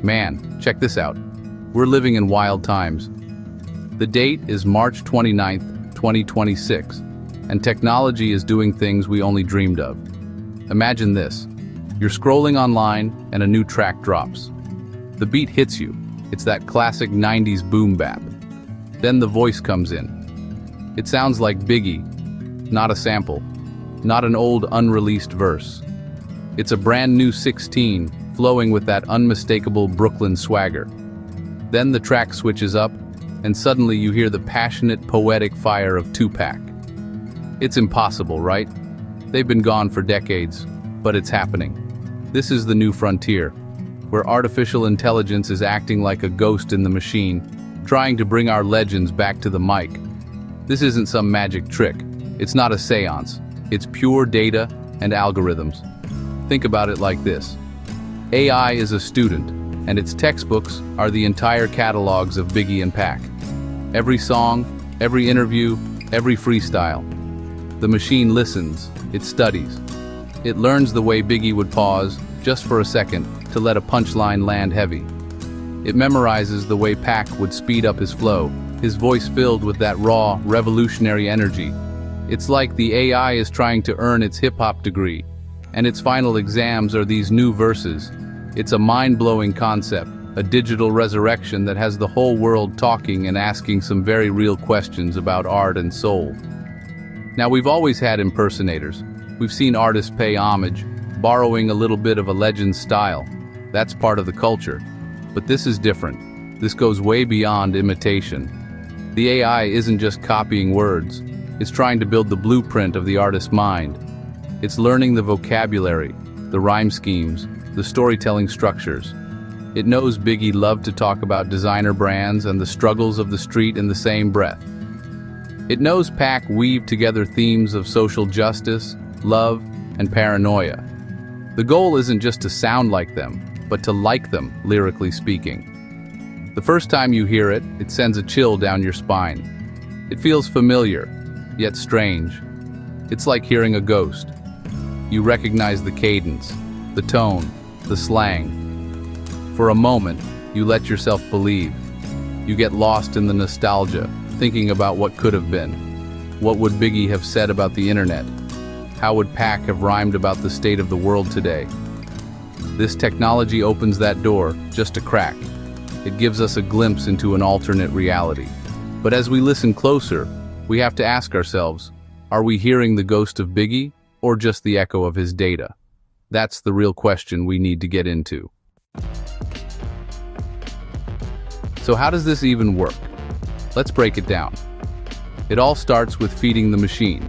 Man, check this out. We're living in wild times. The date is March 29th, 2026, and technology is doing things we only dreamed of. Imagine this. You're scrolling online and a new track drops. The beat hits you. It's that classic 90s boom bap. Then the voice comes in. It sounds like Biggie, not a sample, not an old unreleased verse. It's a brand new 16, flowing with that unmistakable Brooklyn swagger. Then the track switches up, and suddenly you hear the passionate, poetic fire of 2Pac. It's impossible, right? They've been gone for decades, but it's happening. This is the new frontier, where artificial intelligence is acting like a ghost in the machine, trying to bring our legends back to the mic. This isn't some magic trick. It's not a seance. It's pure data and algorithms. Think about it like this. AI is a student, and its textbooks are the entire catalogs of Biggie and Pac. Every song, every interview, every freestyle. The machine listens, it studies. It learns the way Biggie would pause, just for a second, to let a punchline land heavy. It memorizes the way Pac would speed up his flow, his voice filled with that raw, revolutionary energy. It's like the AI is trying to earn its hip-hop degree, and its final exams are these new verses. It's a mind-blowing concept, a digital resurrection that has the whole world talking and asking some very real questions about art and soul. Now, we've always had impersonators. We've seen artists pay homage, borrowing a little bit of a legend's style. That's part of the culture. But this is different. This goes way beyond imitation. The AI isn't just copying words. It's trying to build the blueprint of the artist's mind. It's learning the vocabulary, the rhyme schemes, the storytelling structures. It knows Biggie loved to talk about designer brands and the struggles of the street in the same breath. It knows Pac weaved together themes of social justice, love, and paranoia. The goal isn't just to sound like them, but to like them, lyrically speaking. The first time you hear it, it sends a chill down your spine. It feels familiar, yet strange. It's like hearing a ghost. You recognize the cadence, the tone, the slang. For a moment, you let yourself believe. You get lost in the nostalgia, thinking about what could have been. What would Biggie have said about the internet? How would Pac have rhymed about the state of the world today? This technology opens that door, just a crack. It gives us a glimpse into an alternate reality. But as we listen closer, we have to ask ourselves, are we hearing the ghost of Biggie, or just the echo of his data? That's the real question we need to get into. So how does this even work? Let's break it down. It all starts with feeding the machine.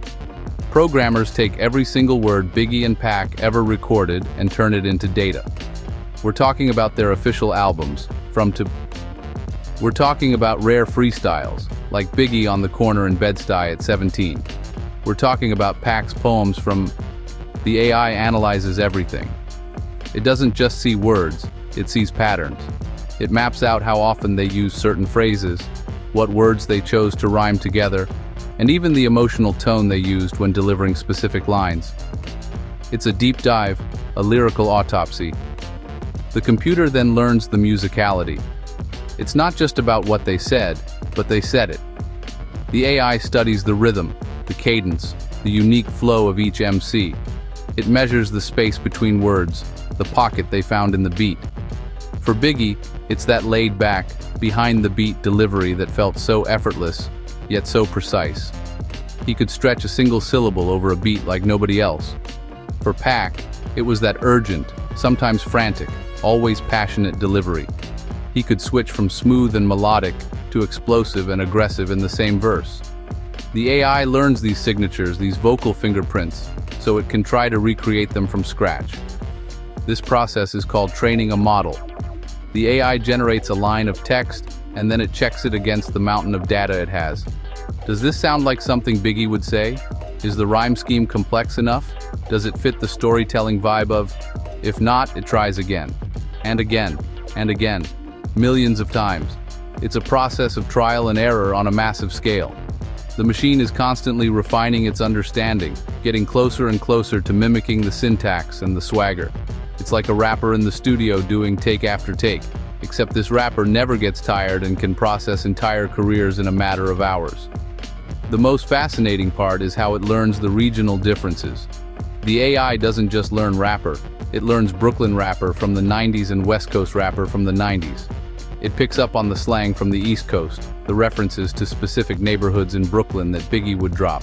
Programmers take every single word Biggie and Pac ever recorded and turn it into data. We're talking about their official albums, We're talking about rare freestyles, like Biggie on the corner in Bed-Stuy at 17. We're talking about Pac's poems from... The AI analyzes everything. It doesn't just see words, it sees patterns. It maps out how often they use certain phrases, what words they chose to rhyme together, and even the emotional tone they used when delivering specific lines. It's a deep dive, a lyrical autopsy. The computer then learns the musicality. It's not just about what they said, but they said it. The AI studies the rhythm, the cadence, the unique flow of each MC. It measures the space between words, the pocket they found in the beat. For Biggie, it's that laid-back, behind-the-beat delivery that felt so effortless, yet so precise. He could stretch a single syllable over a beat like nobody else. For Pac, it was that urgent, sometimes frantic, always passionate delivery. He could switch from smooth and melodic to explosive and aggressive in the same verse. The AI learns these signatures, these vocal fingerprints, so it can try to recreate them from scratch. This process is called training a model. The AI generates a line of text, and then it checks it against the mountain of data it has. Does this sound like something Biggie would say? Is the rhyme scheme complex enough? Does it fit the storytelling vibe of... If not, it tries again. And again. And again. Millions of times. It's a process of trial and error on a massive scale. The machine is constantly refining its understanding, getting closer and closer to mimicking the syntax and the swagger. It's like a rapper in the studio doing take after take, except this rapper never gets tired and can process entire careers in a matter of hours. The most fascinating part is how it learns the regional differences. The AI doesn't just learn rapper, it learns Brooklyn rapper from the 90s and West Coast rapper from the 90s. It picks up on the slang from the East Coast, the references to specific neighborhoods in Brooklyn that Biggie would drop.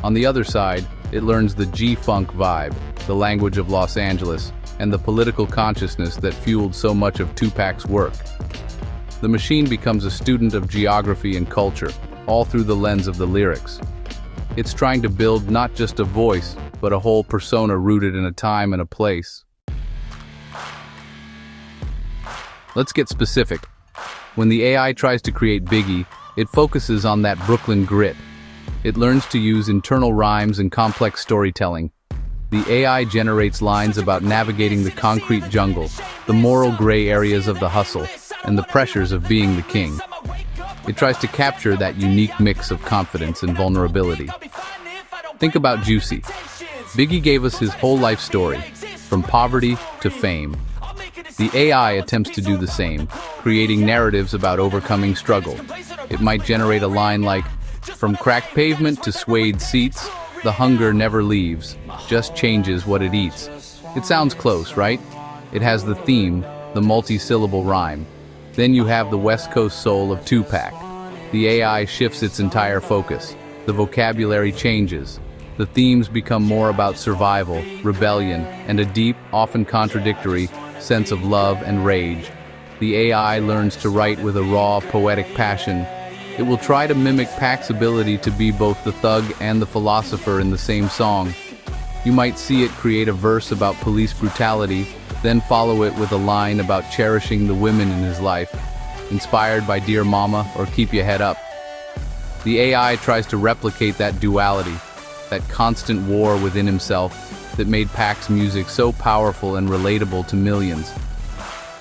On the other side, it learns the G-Funk vibe, the language of Los Angeles, and the political consciousness that fueled so much of 2Pac's work. The machine becomes a student of geography and culture, all through the lens of the lyrics. It's trying to build not just a voice, but a whole persona rooted in a time and a place. Let's get specific. When the AI tries to create Biggie, it focuses on that Brooklyn grit. It learns to use internal rhymes and complex storytelling. The AI generates lines about navigating the concrete jungle, the moral gray areas of the hustle, and the pressures of being the king. It tries to capture that unique mix of confidence and vulnerability. Think about Juicy. Biggie gave us his whole life story, from poverty to fame. The AI attempts to do the same, creating narratives about overcoming struggle. It might generate a line like, "From cracked pavement to suede seats, the hunger never leaves, just changes what it eats." It sounds close, right? It has the theme, the multi-syllable rhyme. Then you have the West Coast soul of 2Pac. The AI shifts its entire focus. The vocabulary changes. The themes become more about survival, rebellion, and a deep, often contradictory, sense of love and rage. The AI learns to write with a raw, poetic passion. It will try to mimic Pac's ability to be both the thug and the philosopher in the same song. You might see it create a verse about police brutality, then follow it with a line about cherishing the women in his life, inspired by Dear Mama or Keep Your Head Up. The AI tries to replicate that duality, that constant war within himself, that made Pac's music so powerful and relatable to millions.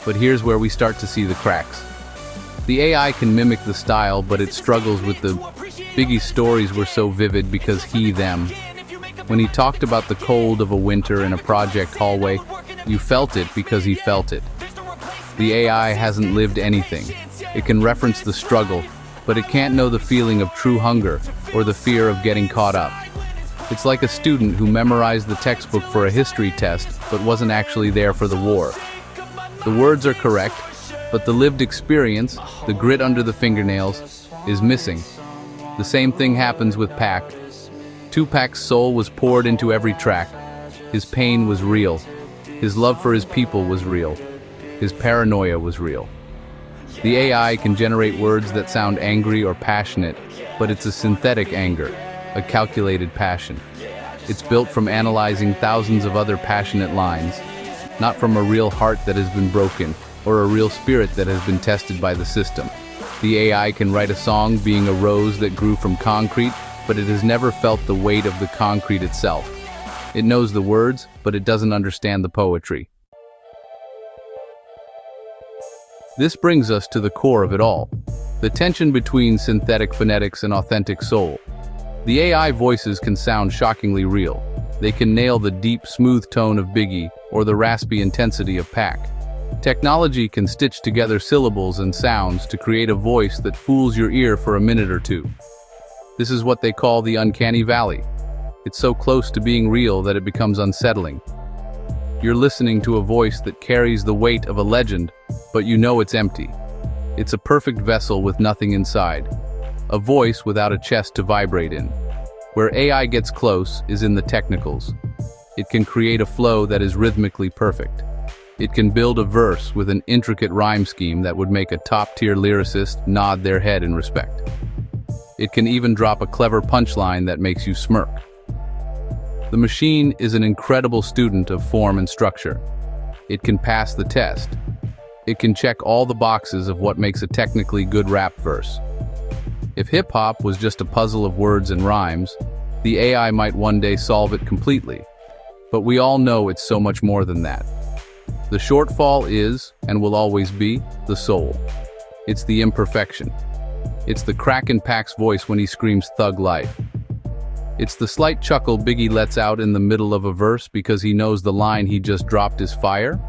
But here's where we start to see the cracks. The AI can mimic the style, but it struggles with the Biggie's stories were so vivid because he, them. When he talked about the cold of a winter in a project hallway, you felt it because he felt it. The AI hasn't lived anything. It can reference the struggle, but it can't know the feeling of true hunger or the fear of getting caught up. It's like a student who memorized the textbook for a history test but wasn't actually there for the war. The words are correct, but the lived experience, the grit under the fingernails, is missing. The same thing happens with Pac. 2Pac's soul was poured into every track. His pain was real. His love for his people was real. His paranoia was real. The AI can generate words that sound angry or passionate, but it's a synthetic anger, a calculated passion. It's built from analyzing thousands of other passionate lines, not from a real heart that has been broken or a real spirit that has been tested by the system. The AI can write a song being a rose that grew from concrete, but it has never felt the weight of the concrete itself. It knows the words, but it doesn't understand the poetry. This brings us to the core of it all, the tension between synthetic phonetics and authentic soul. The AI voices can sound shockingly real. They can nail the deep, smooth tone of Biggie or the raspy intensity of Pac. Technology can stitch together syllables and sounds to create a voice that fools your ear for a minute or two. This is what they call the uncanny valley. It's so close to being real that it becomes unsettling. You're listening to a voice that carries the weight of a legend, but you know it's empty. It's a perfect vessel with nothing inside. A voice without a chest to vibrate in. Where AI gets close is in the technicals. It can create a flow that is rhythmically perfect. It can build a verse with an intricate rhyme scheme that would make a top-tier lyricist nod their head in respect. It can even drop a clever punchline that makes you smirk. The machine is an incredible student of form and structure. It can pass the test. It can check all the boxes of what makes a technically good rap verse. If hip-hop was just a puzzle of words and rhymes, the AI might one day solve it completely. But we all know it's so much more than that. The shortfall is, and will always be, the soul. It's the imperfection. It's the crack in Pac's voice when he screams thug life. It's the slight chuckle Biggie lets out in the middle of a verse because he knows the line he just dropped is fire.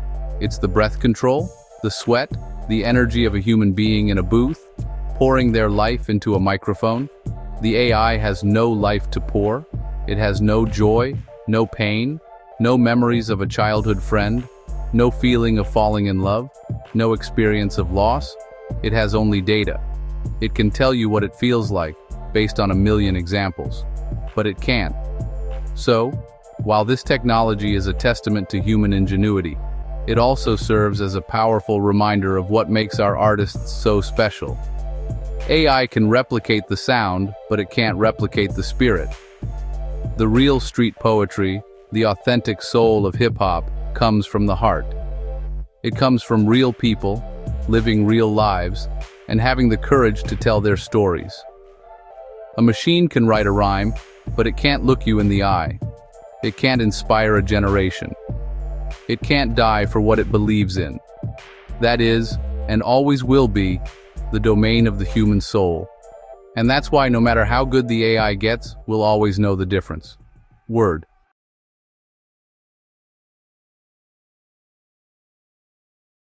It's the breath control, the sweat, the energy of a human being in a booth, pouring their life into a microphone. The AI has no life to pour. It has no joy, no pain, no memories of a childhood friend, no feeling of falling in love, no experience of loss. It has only data. It can tell you what it feels like, based on a million examples. But it can't. So, while this technology is a testament to human ingenuity, it also serves as a powerful reminder of what makes our artists so special. AI can replicate the sound, but it can't replicate the spirit. The real street poetry, the authentic soul of hip-hop, comes from the heart. It comes from real people, living real lives, and having the courage to tell their stories. A machine can write a rhyme, but it can't look you in the eye. It can't inspire a generation. It can't die for what it believes in. That is, and always will be, the domain of the human soul. And that's why no matter how good the AI gets, we'll always know the difference. Word.